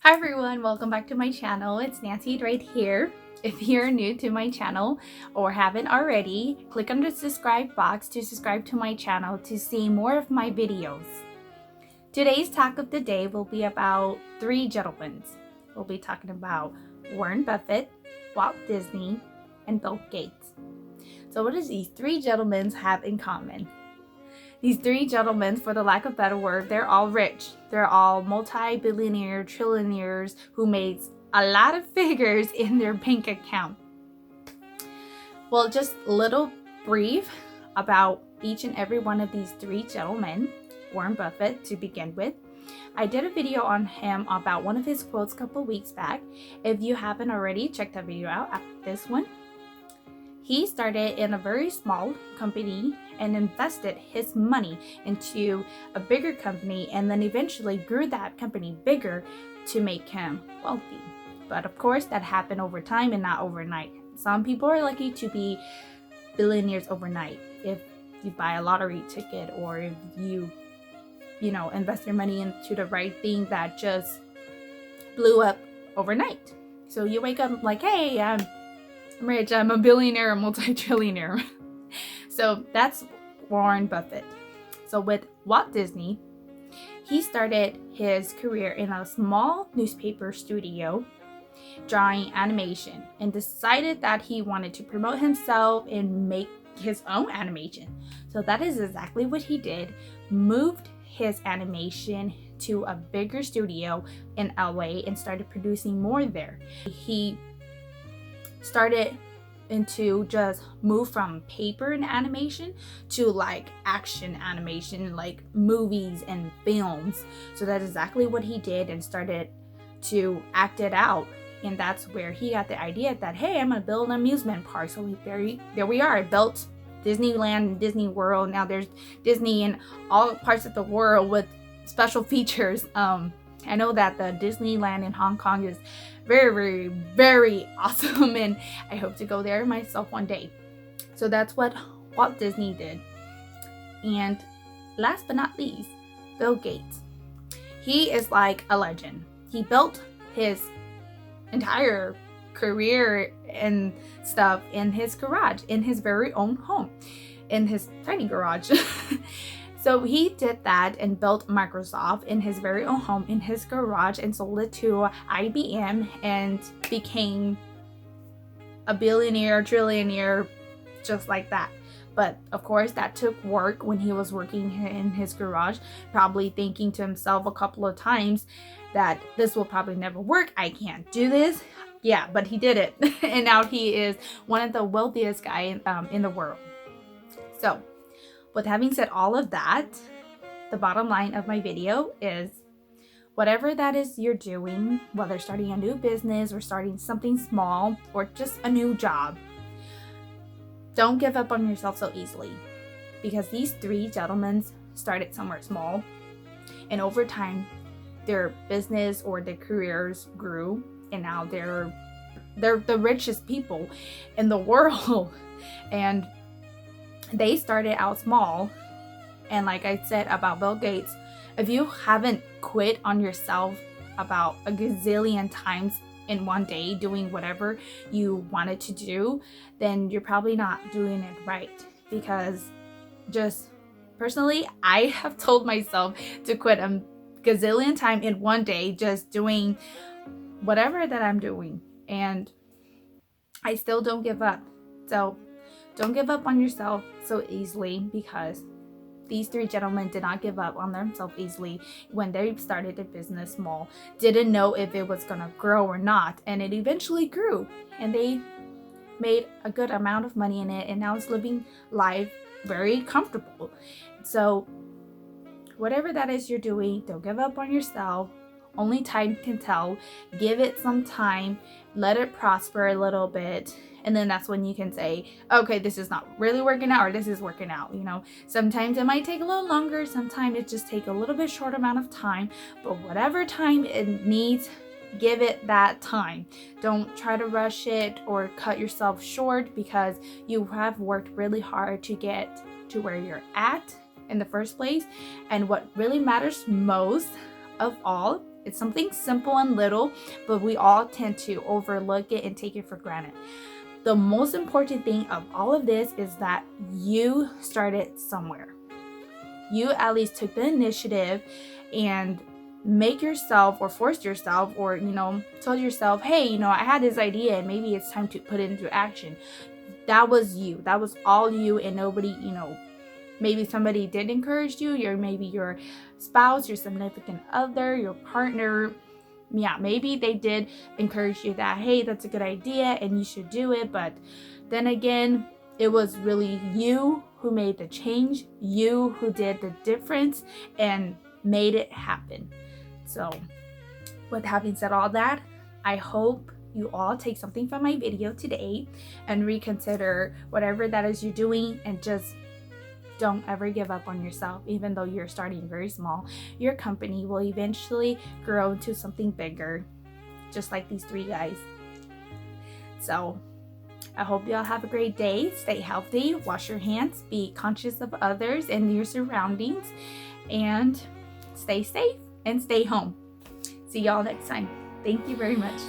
Hi everyone, welcome back to my channel. It's Nancy right here. If you're new to my channel or haven't already, click on the subscribe box to subscribe to my channel to see more of my videos. Today's talk of the day will be about three gentlemen. We'll be talking about Warren Buffett, Walt Disney, and Bill Gates. So what does these three gentlemen have in common? These three gentlemen, for the lack of a better word, they're all rich. They're all multi-billionaire, trillionaires who made a lot of figures in their bank account. Well, just a little brief about each and every one of these three gentlemen. Warren Buffett, to begin with. I did a video on him about one of his quotes a couple weeks back. If you haven't already, check that video out after this one. He started in a very small company and invested his money into a bigger company and then eventually grew that company bigger to make him wealthy. But of course, that happened over time and not overnight. Some people are lucky to be billionaires overnight if you buy a lottery ticket or if you invest your money into the right thing that just blew up overnight. So you wake up like, hey, I'm rich, I'm a billionaire, a multi-trillionaire. So that's Warren Buffett. So with Walt Disney, he started his career in a small newspaper studio drawing animation and decided that he wanted to promote himself and make his own animation. So that is exactly what he did. Moved his animation to a bigger studio in LA and started producing more there. He started into just move from paper and animation to like action animation, like movies and films. So that's exactly what he did and started to act it out. And that's where he got the idea that, hey, I'm gonna build an amusement park. So there we are. I built Disneyland and Disney World. Now there's Disney in all parts of the world with special features. I know that the Disneyland in Hong Kong is very, very, very awesome, and I hope to go there myself one day. So that's what Walt Disney did. And last but not least, Bill Gates. He is like a legend. He built his entire career and stuff in his garage, in his very own home, in his tiny garage. So he did that and built Microsoft in his very own home, in his garage, and sold it to IBM and became a billionaire, trillionaire, just like that. But of course, that took work when he was working in his garage, probably thinking to himself a couple of times that this will probably never work. I can't do this. Yeah, but he did it. And now he is one of the wealthiest guys in the world. So, with having said all of that, the bottom line of my video is whatever that is you're doing, whether starting a new business or starting something small or just a new job, don't give up on yourself so easily, because these three gentlemen started somewhere small and over time their business or their careers grew and now they're the richest people in the world. And they started out small. And like I said about Bill Gates, if you haven't quit on yourself about a gazillion times in one day doing whatever you wanted to do, then you're probably not doing it right. Because just personally, I have told myself to quit a gazillion time in one day just doing whatever that I'm doing, and I still don't give up. So don't give up on yourself so easily, because these three gentlemen did not give up on themselves easily when they started their business small. Didn't know if it was gonna grow or not, and it eventually grew, and they made a good amount of money in it, and now it's living life very comfortable. So whatever that is you're doing, don't give up on yourself. Only time can tell. Give it some time, let it prosper a little bit, and then that's when you can say, okay, this is not really working out, or this is working out. Sometimes it might take a little longer, sometimes it just take a little bit short amount of time, but whatever time it needs, give it that time. Don't try to rush it or cut yourself short, because you have worked really hard to get to where you're at in the first place. And what really matters most of all It's something simple and little, but we all tend to overlook it and take it for granted. The most important thing of all of this is that you started somewhere. You at least took the initiative and make yourself or forced yourself or, told yourself, hey, I had this idea and maybe it's time to put it into action. That was you. That was all you, and nobody, maybe somebody did encourage you, maybe your spouse, your significant other, your partner. Yeah, maybe they did encourage you that, hey, that's a good idea and you should do it. But then again, it was really you who made the change, you who did the difference and made it happen. So with having said all that, I hope you all take something from my video today and reconsider whatever that is you're doing, and just don't ever give up on yourself. Even though you're starting very small, your company will eventually grow into something bigger, just like these 3 guys. So I hope y'all have a great day. Stay healthy, wash your hands, be conscious of others and your surroundings, and stay safe and stay home. See y'all next time. Thank you very much.